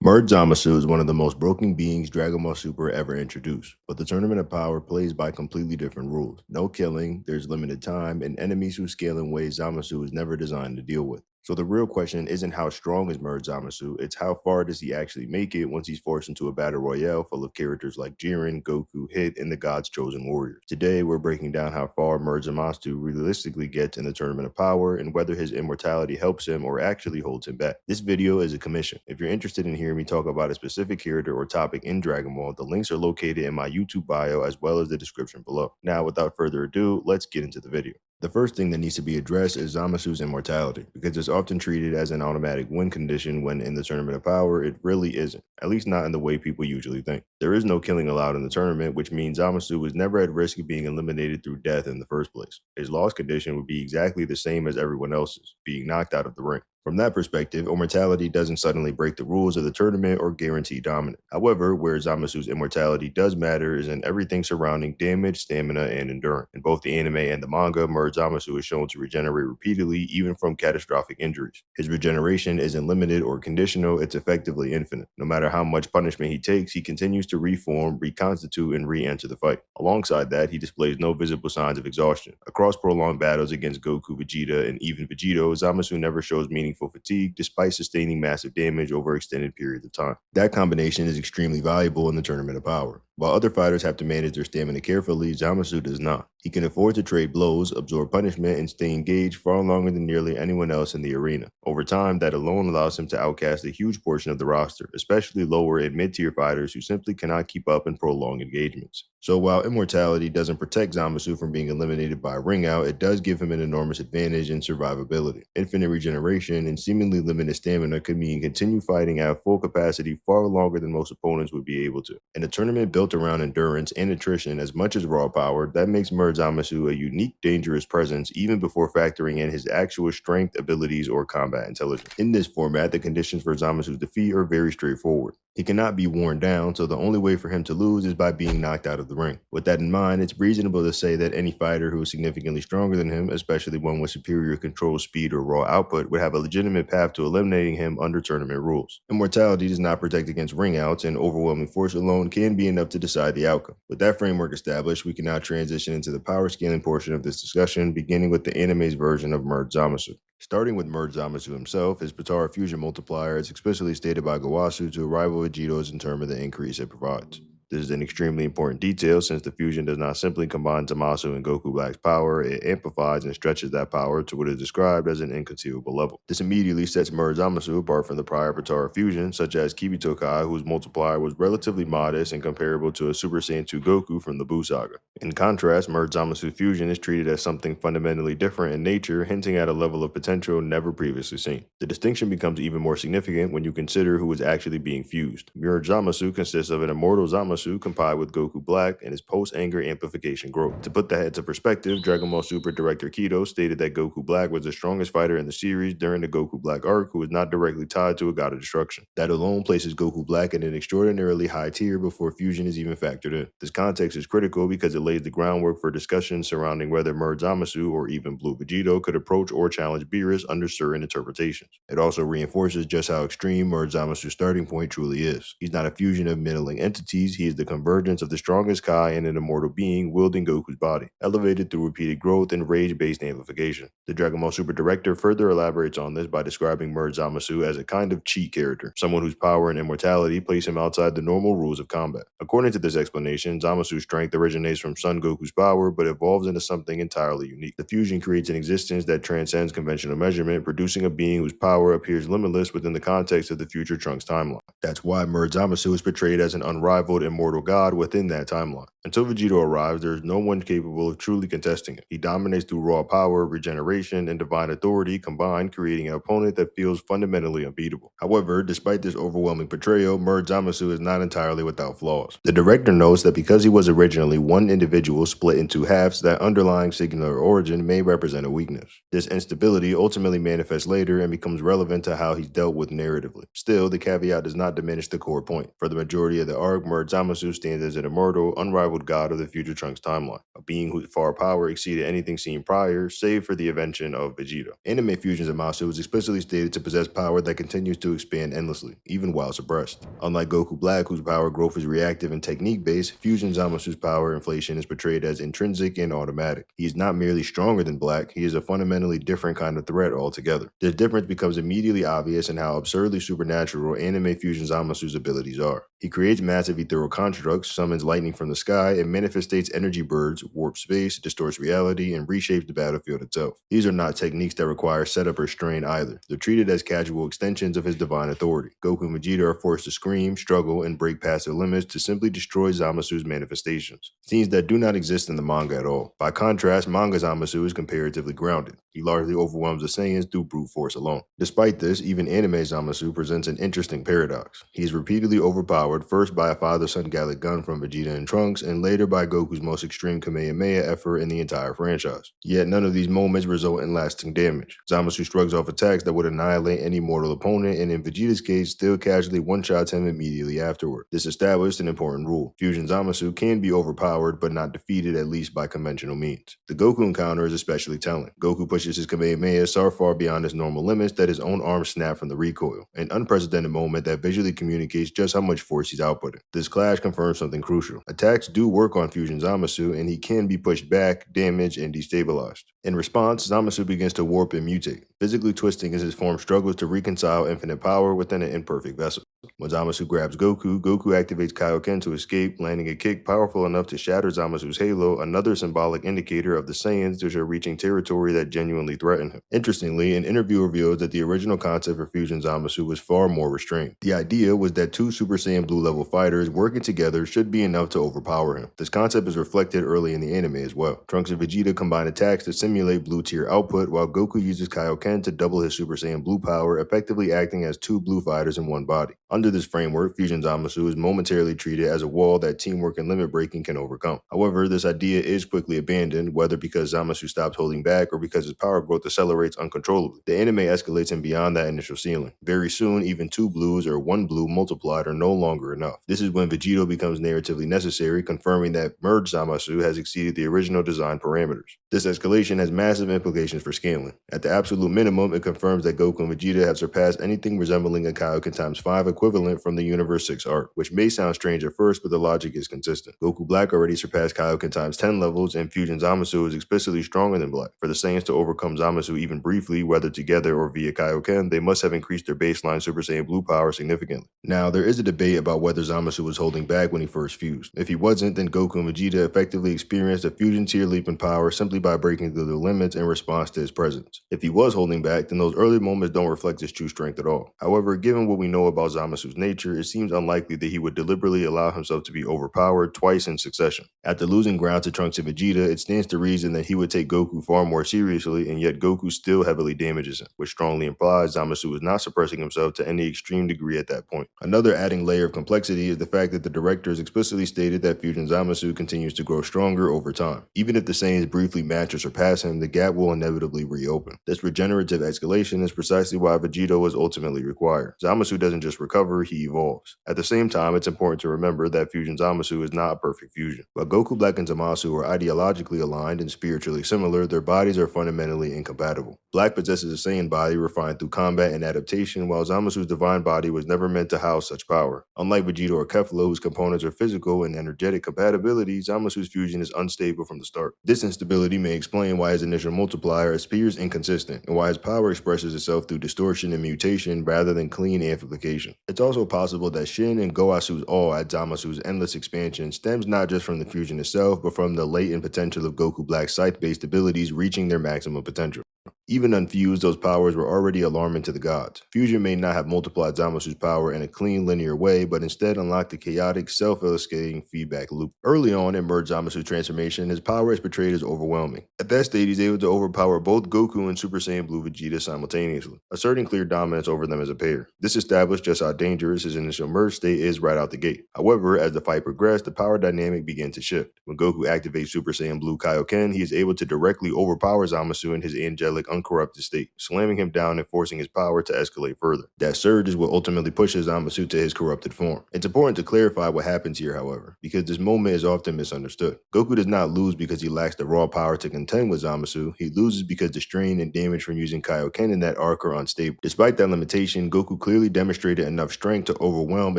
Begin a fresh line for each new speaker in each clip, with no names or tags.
Merged Zamasu is one of the most broken beings Dragon Ball Super ever introduced, but the Tournament of Power plays by completely different rules. No killing, there's limited time, and enemies who scale in ways Zamasu was never designed to deal with. So the real question isn't how strong is Merged Zamasu, it's how far does he actually make it once he's forced into a battle royale full of characters like Jiren, Goku, Hit, and the God's Chosen Warriors. Today, we're breaking down how far Merged Zamasu realistically gets in the Tournament of Power and whether his immortality helps him or actually holds him back. This video is a commission. If you're interested in hearing me talk about a specific character or topic in Dragon Ball, the links are located in my YouTube bio as well as the description below. Now, without further ado, let's get into the video. The first thing that needs to be addressed is Zamasu's immortality, because it's often treated as an automatic win condition when in the Tournament of Power, it really isn't, at least not in the way people usually think. There is no killing allowed in the tournament, which means Zamasu was never at risk of being eliminated through death in the first place. His loss condition would be exactly the same as everyone else's, being knocked out of the ring. From that perspective, immortality doesn't suddenly break the rules of the tournament or guarantee dominance. However, where Zamasu's immortality does matter is in everything surrounding damage, stamina, and endurance. In both the anime and the manga, Merged Zamasu is shown to regenerate repeatedly, even from catastrophic injuries. His regeneration isn't limited or conditional, it's effectively infinite. No matter how much punishment he takes, he continues to reform, reconstitute, and re-enter the fight. Alongside that, he displays no visible signs of exhaustion. Across prolonged battles against Goku, Vegeta, and even Vegito, Zamasu never shows meaningful fatigue despite sustaining massive damage over extended periods of time. That combination is extremely valuable in the Tournament of Power. While other fighters have to manage their stamina carefully, Zamasu does not. He can afford to trade blows, absorb punishment, and stay engaged far longer than nearly anyone else in the arena. Over time, that alone allows him to outcast a huge portion of the roster, especially lower and mid-tier fighters who simply cannot keep up in prolonged engagements. So while immortality doesn't protect Zamasu from being eliminated by a ring out, it does give him an enormous advantage in survivability. Infinite regeneration and seemingly limited stamina could mean continue fighting at full capacity far longer than most opponents would be able to. In a tournament built around endurance and attrition as much as raw power, that makes Merged Zamasu a unique, dangerous presence even before factoring in his actual strength, abilities, or combat intelligence. In this format, the conditions for Zamasu's defeat are very straightforward. He cannot be worn down, so the only way for him to lose is by being knocked out of the ring. With that in mind, it's reasonable to say that any fighter who is significantly stronger than him, especially one with superior control speed or raw output, would have a legitimate path to eliminating him under tournament rules. Immortality does not protect against ring outs, and overwhelming force alone can be enough to decide the outcome. With that framework established, we can now transition into the power scaling portion of this discussion, beginning with the anime's version of Merged Zamasu. Starting with Merged Zamasu himself, his Potara fusion multiplier is explicitly stated by Gowasu to rival Vegito's in terms of the increase it provides. This is an extremely important detail since the fusion does not simply combine Zamasu and Goku Black's power, it amplifies and stretches that power to what is described as an inconceivable level. This immediately sets Merged Zamasu apart from the prior Potara fusion, such as Kibito Kai, whose multiplier was relatively modest and comparable to a Super Saiyan 2 Goku from the Buu saga. In contrast, Merged Zamasu fusion is treated as something fundamentally different in nature, hinting at a level of potential never previously seen. The distinction becomes even more significant when you consider who is actually being fused. Merged Zamasu consists of an immortal Zamasu combined with Goku Black and his post-anger amplification growth. To put that into perspective, Dragon Ball Super director Kido stated that Goku Black was the strongest fighter in the series during the Goku Black arc who is not directly tied to a god of destruction. That alone places Goku Black in an extraordinarily high tier before fusion is even factored in. This context is critical because it lays the groundwork for discussions surrounding whether Merged Zamasu or even Blue Vegito could approach or challenge Beerus under certain interpretations. It also reinforces just how extreme Merged Zamasu's starting point truly is. He's not a fusion of middling entities, he is the convergence of the strongest Kai and an immortal being wielding Goku's body, elevated through repeated growth and rage-based amplification. The Dragon Ball Super director further elaborates on this by describing Merged Zamasu as a kind of cheat character, someone whose power and immortality place him outside the normal rules of combat. According to this explanation, Zamasu's strength originates from Son Goku's power but evolves into something entirely unique. The fusion creates an existence that transcends conventional measurement, producing a being whose power appears limitless within the context of the future Trunks timeline. That's why Merged Zamasu is portrayed as an unrivaled immortal god within that timeline. Until Vegito arrives, there is no one capable of truly contesting him. He dominates through raw power, regeneration, and divine authority combined, creating an opponent that feels fundamentally unbeatable. However, despite this overwhelming portrayal, Merged Zamasu is not entirely without flaws. The director notes that because he was originally one individual split into halves, that underlying singular origin may represent a weakness. This instability ultimately manifests later and becomes relevant to how he's dealt with narratively. Still, the caveat does not diminish the core point. For the majority of the arc, Merged Zamasu stands as an immortal, unrivaled unrivaled god of the future Trunks timeline, a being whose far power exceeded anything seen prior, save for the invention of Vegeta. Anime Fusion Zamasu is explicitly stated to possess power that continues to expand endlessly, even while suppressed. Unlike Goku Black, whose power growth is reactive and technique-based, Fusion Zamasu's power inflation is portrayed as intrinsic and automatic. He is not merely stronger than Black, he is a fundamentally different kind of threat altogether. This difference becomes immediately obvious in how absurdly supernatural Anime Fusion Zamasu's abilities are. He creates massive ethereal constructs, summons lightning from the sky, and manifestates energy birds, warps space, distorts reality, and reshapes the battlefield itself. These are not techniques that require setup or strain either. They're treated as casual extensions of his divine authority. Goku and Vegeta are forced to scream, struggle, and break past their limits to simply destroy Zamasu's manifestations. Scenes that do not exist in the manga at all. By contrast, manga Zamasu is comparatively grounded. He largely overwhelms the Saiyans through brute force alone. Despite this, even anime Zamasu presents an interesting paradox. He is repeatedly overpowered, first by a father-son Gallic gun from Vegeta and Trunks, and later by Goku's most extreme Kamehameha effort in the entire franchise. Yet none of these moments result in lasting damage. Zamasu shrugs off attacks that would annihilate any mortal opponent, and in Vegeta's case, still casually one-shots him immediately afterward. This established an important rule. Fusion Zamasu can be overpowered, but not defeated, at least by conventional means. The Goku encounter is especially telling. Goku pushes his Kamehameha so far beyond his normal limits that his own arms snap from the recoil, an unprecedented moment that visually communicates just how much force he's outputting. This clash confirms something crucial. Attacks do work on Fusion Zamasu, and he can be pushed back, damaged, and destabilized. In response, Zamasu begins to warp and mutate, physically twisting as his form struggles to reconcile infinite power within an imperfect vessel. When Zamasu grabs Goku, Goku activates Kaioken to escape, landing a kick powerful enough to shatter Zamasu's halo, another symbolic indicator of the Saiyans which are reaching territory that genuinely threaten him. Interestingly, an interview reveals that the original concept for Fusion Zamasu was far more restrained. The idea was that two Super Saiyan Blue level fighters working together should be enough to overpower him. This concept is reflected early in the anime as well. Trunks and Vegeta combine attacks to simulate blue tier output, while Goku uses Kaioken to double his Super Saiyan Blue power, effectively acting as two blue fighters in one body. Under this framework, Fusion Zamasu is momentarily treated as a wall that teamwork and limit breaking can overcome. However, this idea is quickly abandoned, whether because Zamasu stops holding back or because his power growth accelerates uncontrollably. The anime escalates him beyond that initial ceiling. Very soon, even two blues or one blue multiplied are no longer enough. This is when Vegito becomes narratively necessary, confirming that Merged Zamasu has exceeded the original design parameters. This escalation has massive implications for scaling. At the absolute minimum, it confirms that Goku and Vegeta have surpassed anything resembling a Kaioken times 5 equivalent from the Universe 6 arc, which may sound strange at first, but the logic is consistent. Goku Black already surpassed Kaioken times 10 levels, and Fusion Zamasu is explicitly stronger than Black. For the Saiyans to overcome Zamasu even briefly, whether together or via Kaioken, they must have increased their baseline Super Saiyan Blue power significantly. Now, there is a debate about whether Zamasu was holding back when he first fused. If he wasn't, then Goku and Vegeta effectively experienced a fusion tier leap in power simply by breaking through their limits in response to his presence. If he was holding back, then those early moments don't reflect his true strength at all. However, given what we know about Zamasu's nature, it seems unlikely that he would deliberately allow himself to be overpowered twice in succession. After losing ground to Trunks and Vegeta, it stands to reason that he would take Goku far more seriously, and yet Goku still heavily damages him, which strongly implies Zamasu is not suppressing himself to any extreme degree at that point. Another adding layer of complexity is the fact that the directors explicitly stated that Fusion Zamasu continues to grow stronger over time. Even if the Saiyans briefly match or surpass him, the gap will inevitably reopen. This regenerative escalation is precisely why Vegito was ultimately required. Zamasu doesn't just recover, he evolves. At the same time, it's important to remember that Fusion Zamasu is not a perfect fusion. While Goku Black and Zamasu are ideologically aligned and spiritually similar, their bodies are fundamentally incompatible. Black possesses a Saiyan body refined through combat and adaptation, while Zamasu's divine body was never meant to house such power. Unlike Vegito or Kefla, whose components are physical and energetic compatibility, Zamasu's fusion is unstable from the start. This instability may explain why his initial multiplier appears inconsistent, and why his power expresses itself through distortion and mutation rather than clean amplification. It's also possible that Shin and Goasu's awe at Zamasu's endless expansion stems not just from the fusion itself, but from the latent potential of Goku Black's scythe-based abilities reaching their maximum potential. Even unfused, those powers were already alarming to the gods. Fusion may not have multiplied Zamasu's power in a clean, linear way, but instead unlocked a chaotic, self-escalating feedback loop. Early on in Merged Zamasu's transformation, his power is portrayed as overwhelming. At that stage, he's able to overpower both Goku and Super Saiyan Blue Vegeta simultaneously, asserting clear dominance over them as a pair. This established just how dangerous his initial merged state is right out the gate. However, as the fight progressed, the power dynamic began to shift. When Goku activates Super Saiyan Blue Kaioken, he is able to directly overpower Zamasu in his angelic uncorrupted state, slamming him down and forcing his power to escalate further. That surge is what ultimately pushes Zamasu to his corrupted form. It's important to clarify what happens here, however, because this moment is often misunderstood. Goku does not lose because he lacks the raw power to contend with Zamasu, he loses because the strain and damage from using Kaioken in that arc are unstable. Despite that limitation, Goku clearly demonstrated enough strength to overwhelm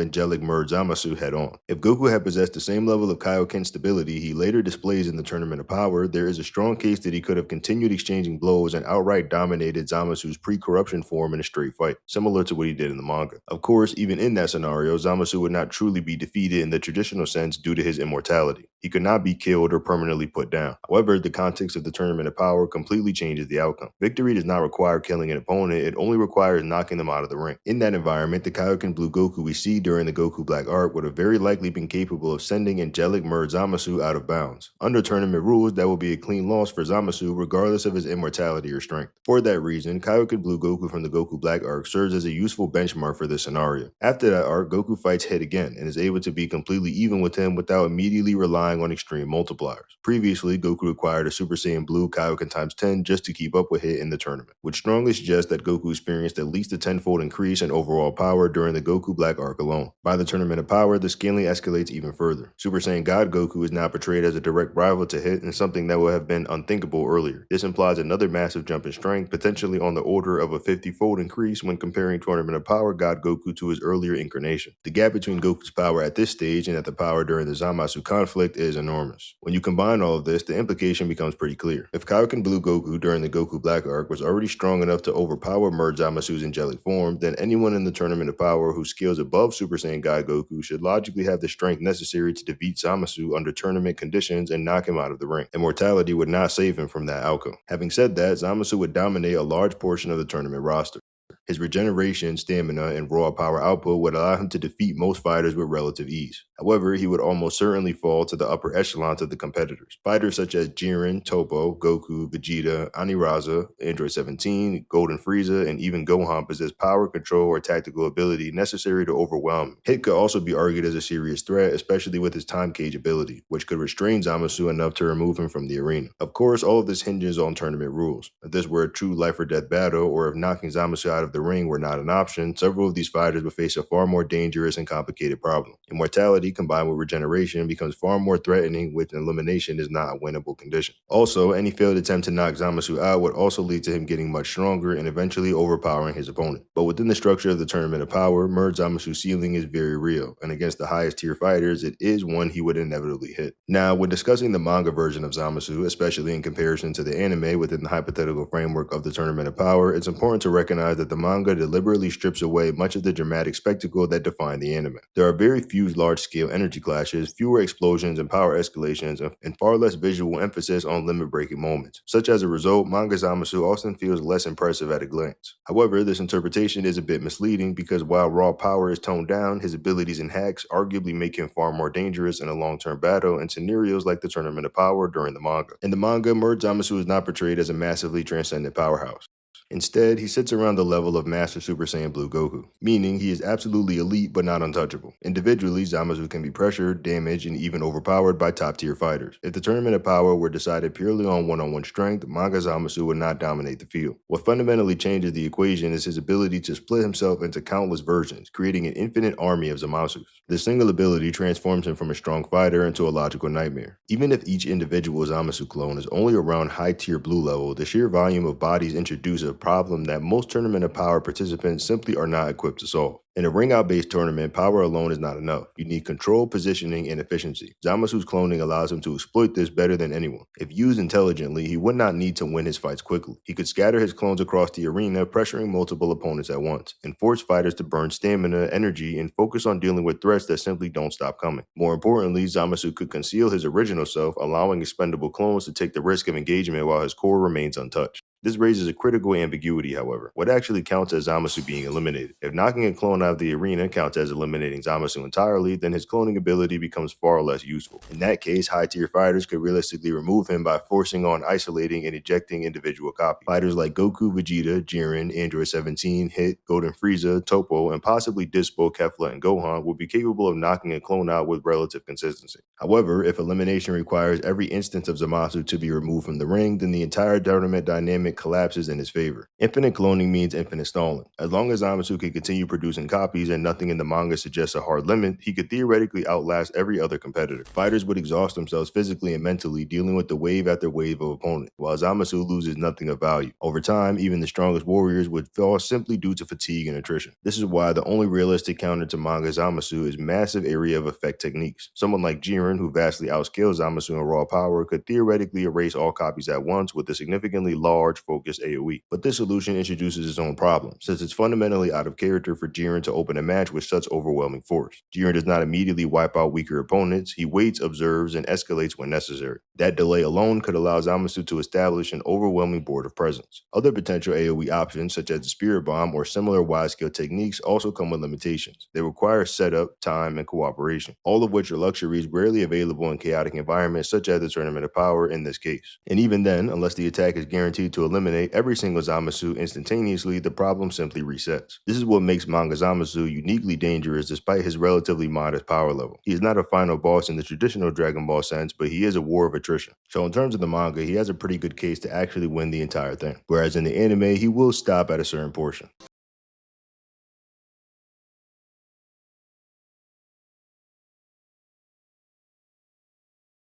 angelic Merged Zamasu head on. If Goku had possessed the same level of Kaioken stability he later displays in the Tournament of Power, there is a strong case that he could have continued exchanging blows and outright dominated Zamasu's pre-corruption form in a straight fight, similar to what he did in the manga. Of course, even in that scenario, Zamasu would not truly be defeated in the traditional sense due to his immortality. He could not be killed or permanently put down. However, the context of the Tournament of Power completely changes the outcome. Victory does not require killing an opponent, it only requires knocking them out of the ring. In that environment, the Kaioken Blue Goku we see during the Goku Black arc would have very likely been capable of sending angelic Merged Zamasu out of bounds. Under tournament rules, that would be a clean loss for Zamasu regardless of his immortality or strength. For that reason, Kaioken Blue Goku from the Goku Black arc serves as a useful benchmark for this scenario. After that arc, Goku fights Hit again and is able to be completely even with him without immediately relying on extreme multipliers. Previously, Goku required a Super Saiyan Blue Kaioken times 10 just to keep up with Hit in the tournament, which strongly suggests that Goku experienced at least a tenfold increase in overall power during the Goku Black arc alone. By the Tournament of Power, the scaling escalates even further. Super Saiyan God Goku is now portrayed as a direct rival to Hit and something that would have been unthinkable earlier. This implies another massive jump in strength, potentially on the order of a 50-fold increase when comparing Tournament of Power God Goku to his earlier incarnation. The gap between Goku's power at this stage and at the power during the Zamasu conflict is enormous. When you combine all of this, the implication becomes pretty clear. If Kaioken Blue Goku during the Goku Black arc was already strong enough to overpower Merged Zamasu's angelic form, then anyone in the Tournament of Power who scales above Super Saiyan God Goku should logically have the strength necessary to defeat Zamasu under tournament conditions and knock him out of the ring. Immortality would not save him from that outcome. Having said that, Zamasu would dominate a large portion of the tournament roster. His regeneration, stamina, and raw power output would allow him to defeat most fighters with relative ease. However, he would almost certainly fall to the upper echelons of the competitors. Fighters such as Jiren, Toppo, Goku, Vegeta, Aniraza, Android 17, Golden Frieza, and even Gohan possess power, control, or tactical ability necessary to overwhelm him. Hit could also be argued as a serious threat, especially with his time cage ability, which could restrain Zamasu enough to remove him from the arena. Of course, all of this hinges on tournament rules. If this were a true life or death battle, or if knocking Zamasu out of the ring were not an option, several of these fighters would face a far more dangerous and complicated problem. Immortality combined with regeneration becomes far more threatening, which elimination is not a winnable condition. Also, any failed attempt to knock Zamasu out would also lead to him getting much stronger and eventually overpowering his opponent. But within the structure of the Tournament of Power, Merged Zamasu's ceiling is very real, and against the highest tier fighters, it is one he would inevitably hit. Now, when discussing the manga version of Zamasu, especially in comparison to the anime within the hypothetical framework of the Tournament of Power, it's important to recognize that the manga deliberately strips away much of the dramatic spectacle that defined the anime. There are very few large-scale energy clashes, fewer explosions and power escalations, and far less visual emphasis on limit-breaking moments. Such as a result, manga Zamasu often feels less impressive at a glance. However, this interpretation is a bit misleading because while raw power is toned down, his abilities and hacks arguably make him far more dangerous in a long-term battle in scenarios like the Tournament of Power during the manga. In the manga, Merged Zamasu is not portrayed as a massively transcendent powerhouse. Instead, he sits around the level of Master Super Saiyan Blue Goku, meaning he is absolutely elite but not untouchable. Individually, Zamasu can be pressured, damaged, and even overpowered by top-tier fighters. If the Tournament of Power were decided purely on one-on-one strength, Manga Zamasu would not dominate the field. What fundamentally changes the equation is his ability to split himself into countless versions, creating an infinite army of Zamasus. This single ability transforms him from a strong fighter into a logical nightmare. Even if each individual Zamasu clone is only around high-tier blue level, the sheer volume of bodies introduce a problem that most Tournament of Power participants simply are not equipped to solve. In a ring-out-based tournament, power alone is not enough. You need control, positioning, and efficiency. Zamasu's cloning allows him to exploit this better than anyone. If used intelligently, he would not need to win his fights quickly. He could scatter his clones across the arena, pressuring multiple opponents at once, and force fighters to burn stamina, energy, and focus on dealing with threats that simply don't stop coming. More importantly, Zamasu could conceal his original self, allowing expendable clones to take the risk of engagement while his core remains untouched. This raises a critical ambiguity, however. What actually counts as Zamasu being eliminated? If knocking a clone out of the arena counts as eliminating Zamasu entirely, then his cloning ability becomes far less useful. In that case, high-tier fighters could realistically remove him by forcing on isolating and ejecting individual copies. Fighters like Goku, Vegeta, Jiren, Android 17, Hit, Golden Frieza, Toppo, and possibly Dispo, Kefla, and Gohan would be capable of knocking a clone out with relative consistency. However, if elimination requires every instance of Zamasu to be removed from the ring, then the entire tournament dynamic dynamic collapses in his favor. Infinite cloning means infinite stalling. As long as Zamasu can continue producing copies and nothing in the manga suggests a hard limit, he could theoretically outlast every other competitor. Fighters would exhaust themselves physically and mentally, dealing with the wave after wave of opponents, while Zamasu loses nothing of value. Over time, even the strongest warriors would fall simply due to fatigue and attrition. This is why the only realistic counter to manga Zamasu is massive area of effect techniques. Someone like Jiren, who vastly outscales Zamasu in raw power, could theoretically erase all copies at once with a significantly large focused AoE. But this solution introduces its own problem, since it's fundamentally out of character for Jiren to open a match with such overwhelming force. Jiren does not immediately wipe out weaker opponents, he waits, observes, and escalates when necessary. That delay alone could allow Zamasu to establish an overwhelming board of presence. Other potential AoE options, such as the Spirit Bomb or similar wide-scale techniques, also come with limitations. They require setup, time, and cooperation, all of which are luxuries rarely available in chaotic environments such as the Tournament of Power in this case. And even then, unless the attack is guaranteed to eliminate every single Zamasu instantaneously, the problem simply resets. This is what makes Manga Zamasu uniquely dangerous despite his relatively modest power level. He is not a final boss in the traditional Dragon Ball sense, but he is a war of attrition. So in terms of the manga, he has a pretty good case to actually win the entire thing, whereas in the anime, he will stop at a certain portion.